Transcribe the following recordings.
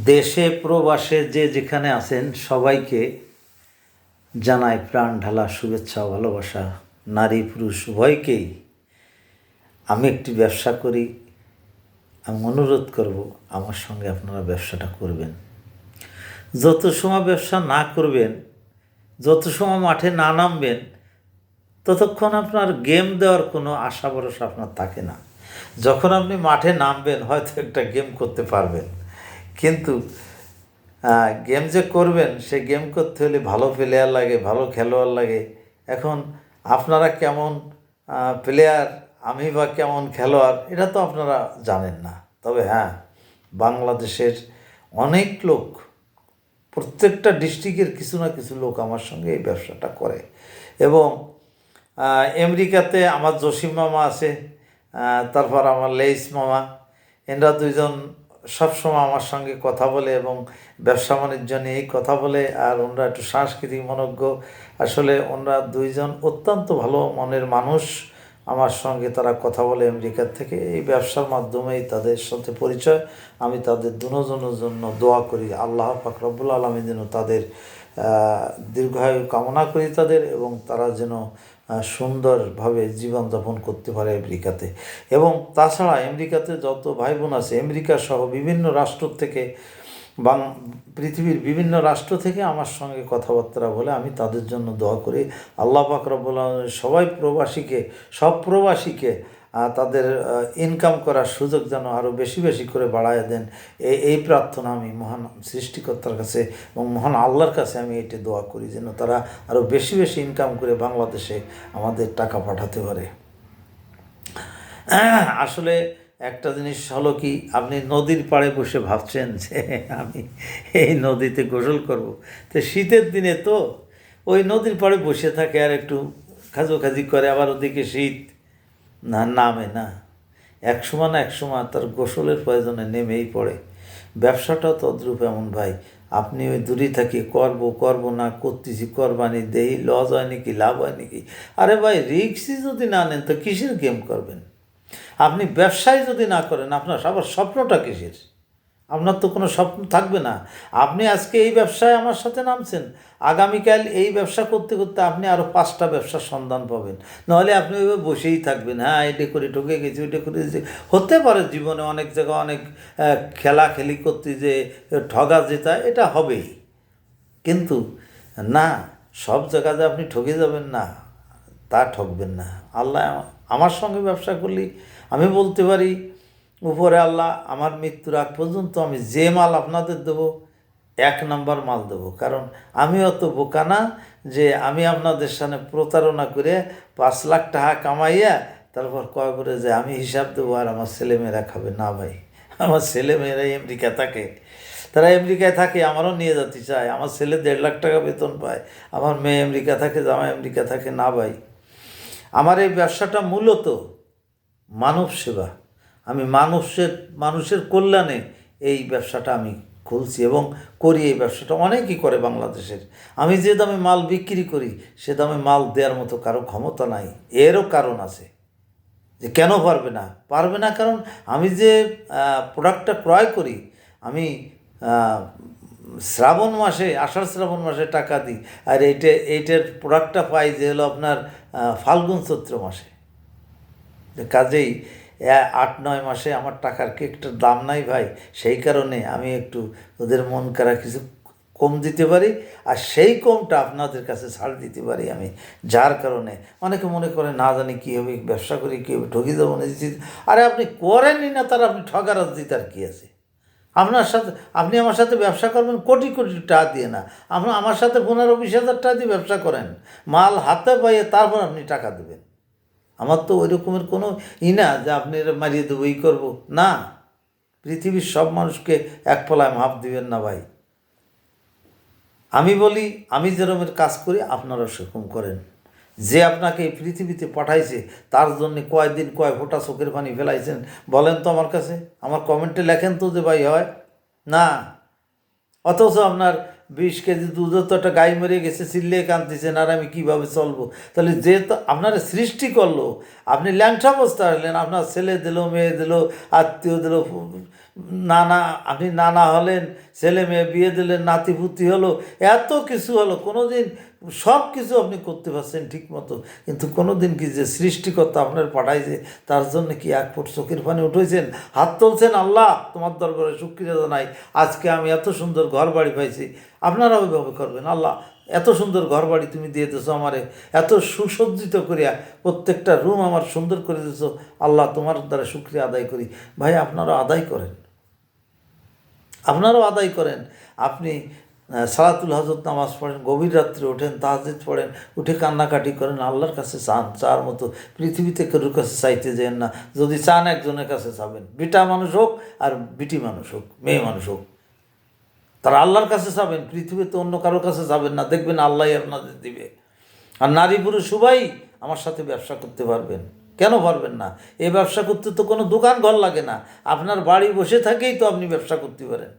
দেশে প্রবাসে যে যেখানে আছেন সবাইকে জানাই প্রাণ ঢালা শুভেচ্ছা ও ভালোবাসা। নারী পুরুষ উভয়কেই আমি একটি ব্যবসা করি, আমি অনুরোধ করব আমার সঙ্গে আপনারা ব্যবসাটা করবেন। যত সময় ব্যবসা না করবেন, যত সময় মাঠে না নামবেন, ততক্ষণ আপনার গেম দেওয়ার কোনো আশা ভরসা আপনার থাকে না। যখন আপনি মাঠে নামবেন হয়তো একটা গেম করতে পারবেন, কিন্তু গেম যে করবেন সে গেম করতে হলে ভালো প্লেয়ার লাগে, ভালো খেলোয়াড় লাগে। এখন আপনারা কেমন প্লেয়ার, আমি বা কেমন খেলোয়াড়, এটা তো আপনারা জানেন না। তবে হ্যাঁ, বাংলাদেশের অনেক লোক, প্রত্যেকটা ডিস্ট্রিক্টের কিছু না কিছু লোক আমার সঙ্গে এই ব্যবসাটা করে। এবং আমেরিকাতে আমার জসিম মামা আছে, তারপর আমার লেইস মামা, এরা দুইজন সবসময় আমার সঙ্গে কথা বলে এবং ব্যবসা বাণিজ্য নিয়েই কথা বলে। আর ওনারা একটু সাংস্কৃতিক মনজ্ঞ। আসলে ওনারা দুইজন অত্যন্ত ভালো মনের মানুষ। আমার সঙ্গে তারা কথা বলে আমেরিকার থেকে। এই ব্যবসার মাধ্যমেই তাদের সাথে পরিচয়। আমি তাদের দুজনের জন্য দোয়া করি, আল্লাহ পাক রব্বুল আলামিন যেন তাদের দীর্ঘায়ু কামনা করি তাদের, এবং তারা যেন সুন্দরভাবে জীবনযাপন করতে পারে আমেরিকাতে। এবং তাছাড়া আমেরিকাতে যত ভাই বোন আছে, আমেরিকা সহ বিভিন্ন রাষ্ট্র থেকে, পৃথিবীর বিভিন্ন রাষ্ট্র থেকে আমার সঙ্গে কথাবার্তা বলে, আমি তাদের জন্য দোয়া করি। আল্লাহ পাক রব্বুল আলামিন সব প্রবাসীকে তাদের ইনকাম করার সুযোগ যেন আরও বেশি বেশি করে বাড়ায় দেন, এই প্রার্থনা আমি মহান সৃষ্টিকর্তার কাছে এবং মহান আল্লাহর কাছে আমি এটি দোয়া করি, যেন তারা আরও বেশি বেশি ইনকাম করে বাংলাদেশে আমাদের টাকা পাঠাতে পারে। আসলে একটা জিনিস হলো কি, আপনি নদীর পাড়ে বসে ভাবছেন যে আমি এই নদীতে গোসল করব, তো শীতের দিনে তো ওই নদীর পাড়ে বসে থাকে আর একটু খাজোখাজি করে, আবার ওদিকে শীত নামে না। এক সময় তার গোসলের প্রয়োজনে নেমেই পড়ে। ব্যবসাটাও তদ্রূপ এমন ভাই, আপনি ওই দূরে থাকি করব না করতেছি, কোরবানি দেই, লস হয় নাকি লাভ হয় নাকি? আরে ভাই, রিস্কই যদি না নেন তো কিসের গেম করবেন? আপনি ব্যবসায় যদি না করেন, আপনার আবার স্বপ্নটা কিসের? আপনার তো কোনো স্বপ্ন থাকবে না। আপনি আজকে এই ব্যবসায় আমার সাথে নামছেন, আগামীকাল এই ব্যবসা করতে করতে আপনি আরও 5টা ব্যবসার সন্ধান পাবেন। নাহলে আপনি ওইভাবে বসেই থাকবেন, হ্যাঁ এটা করে ঠকে গেছি, ওইটা করে গেছি। হতে পারে জীবনে অনেক জায়গায় অনেক খেলাখেলি করতে যে ঠগা জেতা, এটা হবেই, কিন্তু না, সব জায়গাতে আপনি ঠকে যাবেন না, তা ঠকবেন না। আল্লাহ আমার সঙ্গে ব্যবসা করলেই আমি বলতে পারি, উপরে আল্লাহ আমার মৃত্যুর আগ পর্যন্ত আমি যে মাল আপনাদের দেবো 1 নম্বর মাল দেবো। কারণ আমি অত বোকা না যে আমি আপনাদের সামনে প্রতারণা করে 5 লাখ টাকা কামাইয়া তারপর কয় করে যে আমি হিসাব দেবো আর আমার ছেলেমেয়েরা খাবে না। ভাই, আমার ছেলেমেয়েরাই আমেরিকা থাকে, তারা আমেরিকায় থাকে, আমারও নিয়ে যেতে চায়। আমার ছেলে 1.5 লাখ টাকা বেতন পায়, আমার মেয়ে আমেরিকা থাকে, জামাই আমেরিকা থাকে না। ভাই, আমার এই ব্যবসাটা মূলত মানব সেবা। আমি মানুষের কল্যাণে এই ব্যবসাটা আমি খুলছি এবং করি। এই ব্যবসাটা অনেকেই করে বাংলাদেশের। আমি যে দামে মাল বিক্রি করি সে দামে মাল দেওয়ার মতো কারো ক্ষমতা নাই। এরও কারণ আছে যে কেন পারবে না, কারণ আমি যে প্রোডাক্টটা ক্রয় করি, আমি আষাঢ় শ্রাবণ মাসে টাকা দিই, আর এইটার প্রোডাক্টটা পাই যে হলো আপনার ফাল্গুন চৈত্র মাসে। কাজেই 8-9 মাসে আমার টাকার কি একটা দাম নাই ভাই। সেই কারণে আমি একটু ওদের মন কারা কিছু কম দিতে পারি, আর সেই কমটা আপনাদের কাছে ছাড় দিতে পারি আমি। যার কারণে অনেকে মনে করে না জানি কী হবে, ব্যবসা করি কী হবে, ঠকি দেবো না। আরে আপনি করেনই না, তার আপনি ঠগার দিতে আর কী আছে? আপনি আমার সাথে ব্যবসা করবেন কোটি কোটি টাকা দিয়ে না, আমার সাথে 15-20 হাজার টাকা দিয়ে ব্যবসা করেন, মাল হাতে পাইয়ে তারপর আপনি টাকা দেবেন। আমার তো ওই রকমের কোনো না যে আপনি মারিয়ে দেবো, করবো না। পৃথিবীর সব মানুষকে এক পলায় মাপ দিবেন না ভাই। আমি বলি, আমি যেরকমের কাজ করি আপনারাও সেরকম করেন। যে আপনাকে এই পৃথিবীতে পাঠাইছে তার জন্যে কয় ফোঁটা চোখের পানি ফেলাইছেন বলেন তো আমার কাছে? আমার কমেন্টে লেখেন তো যে ভাই হয় না। অথচ আপনার 20 কেজি দুধও তো একটা গাই মরে গেছে, চিল্লে কাঁদতেছেন, আর আমি কীভাবে চলবো? তাহলে যে তো আপনার সৃষ্টি করলো, আপনি ল্যাংটা অবস্থা হলেন, আপনার ছেলে দিল, মেয়ে দিল, আত্মীয় দিল, নানা, আপনি নানা হলেন, ছেলে মেয়ে বিয়ে দিলেন, নাতিপুতি হলো, এত কিছু হলো, কোনো দিন সব কিছু আপনি করতে পারছেন ঠিক মতো, কিন্তু কোনো দিন কি যে সৃষ্টিকর্তা আপনার পাঠাইছে তার জন্য কি এক ফুট চোখের পানি উঠেছেন, হাত তুলছেন, আল্লাহ তোমার দরবারে শুকরিয়া জানাই, আজকে আমি এত সুন্দর ঘর বাড়ি পাইছি। আপনারা ওইভাবে করবেন, আল্লাহ এত সুন্দর ঘর বাড়ি তুমি দিয়ে দিছো আমারে, এত সুসজ্জিত করিয়া প্রত্যেকটা রুম আমার সুন্দর করে দিছো, আল্লাহ তোমার দ্বারা শুকরিয়া আদায় করি। ভাই আপনারাও আদায় করেন, আপনারাও আদায় করেন। আপনি সালাতুল হজরত নামাজ পড়েন, গভীর রাত্রে ওঠেন, তাহাজ্জুদ পড়েন, উঠে কান্নাকাটি করেন, আল্লাহর কাছে চান, চার মতো পৃথিবীতে কারোর কাছে চাইতে যেন না, যদি চান একজনের কাছে চাবেন, বিটা মানুষ হোক আর বিটি মানুষ হোক, মেয়ে মানুষ হোক, তারা আল্লাহর কাছে যাবেন, পৃথিবীতে অন্য কারোর কাছে যাবেন না, দেখবেন আল্লাহ আপনাদের দিবে। আর নারী পুরুষ সবাই আমার সাথে ব্যবসা করতে পারবেন, কেন পারবেন না? এই ব্যবসা করতে তো কোনো দোকান ঘর লাগে না, আপনার বাড়ি বসে থেকেই তো আপনি ব্যবসা করতে পারেন,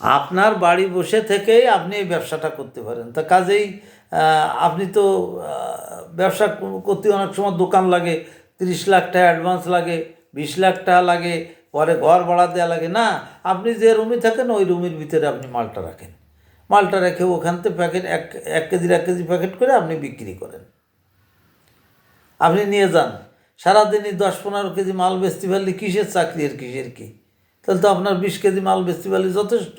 আপনার বাড়ি বসে থেকেই আপনি এই ব্যবসাটা করতে পারেন। তা কাজেই আপনি তো ব্যবসা করতে অনেক সময় দোকান লাগে, 30 লাখ টাকা অ্যাডভান্স লাগে, 20 লাখ টাকা লাগে, পরে ঘর ভাড়া দেওয়া লাগে না, আপনি যে রুমে থাকেন ওই রুমের ভিতরে আপনি মালটা রাখেন, মালটা রেখে ওখান থেকে প্যাকেট এক কেজির 1 কেজি প্যাকেট করে আপনি বিক্রি করেন, আপনি নিয়ে যান, সারাদিনই 10-15 কেজি মাল বেচতে পারলে কিসের চাকরি আর কিসের কি, তাহলে তো আপনার 20 কেজি মাল বেচতে পারলে যথেষ্ট।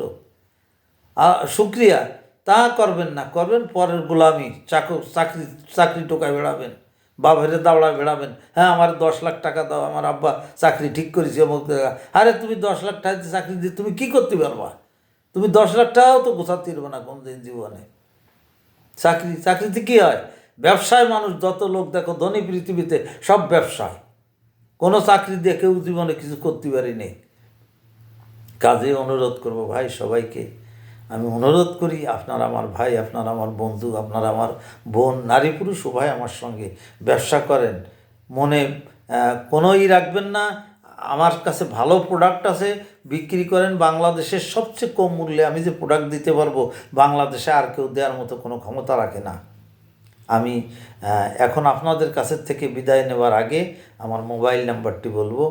শুক্রিয়া তা করবেন না, করবেন পরের গোলামি, চাকরি চাকরি টোকায় বেড়াবেন, বাপেরে দাওড়ায় বেড়াবেন, হ্যাঁ আমার 10 লাখ টাকা দাও, আমার আব্বা চাকরি ঠিক করেছে অমুক জায়গা। আরে তুমি 10 লাখ টাকা দিয়ে চাকরি দিয়ে তুমি কী করতে পারবা? তুমি 10 লাখ টাকাও তো গোছাতে পারবে না কোনদিন জীবনে। চাকরিতে কী হয়? ব্যবসায় মানুষ যত লোক দেখো ধনী পৃথিবীতে সব ব্যবসায়, কোনো চাকরি দিয়ে কেউ জীবনে কিছু করতে পারিনি। কাজে অনুরোধ করব ভাই সবাইকে, আমি অনুরোধ করি, আপনারা আমার ভাই, আপনারা আমার বন্ধু, আপনারা আমার বোন, নারী পুরুষ উভয় আমার সঙ্গে ব্যবসা করেন, মনে কোনোই রাখবেন না, আমার কাছে ভালো প্রোডাক্ট আছে, বিক্রি করেন, বাংলাদেশের সবচেয়ে কম মূল্যে আমি যে প্রোডাক্ট দিতে পারবো বাংলাদেশে আর কেউ দেওয়ার মতো কোনো ক্ষমতা রাখে না। আমি এখন আপনাদের কাছের থেকে বিদায় নেওয়ার আগে আমার মোবাইল নাম্বারটি বলবো,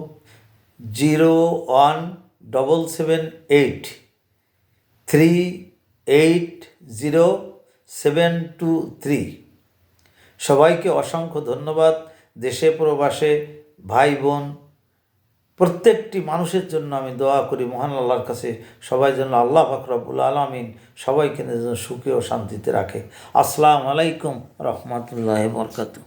01783800723। সবাইকে অসংখ্য ধন্যবাদ। দেশে প্রবাসে ভাই বোন প্রত্যেকটি মানুষের জন্য আমি দোয়া করি মহান আল্লাহর কাছে, সবাই যেন আল্লাহ পাক রব্বুল আলামিন সবাইকে যেন সুখে ও শান্তিতে রাখে। আসসালামু আলাইকুম রহমতুল্লাহি ওয়া বারাকাতুহু।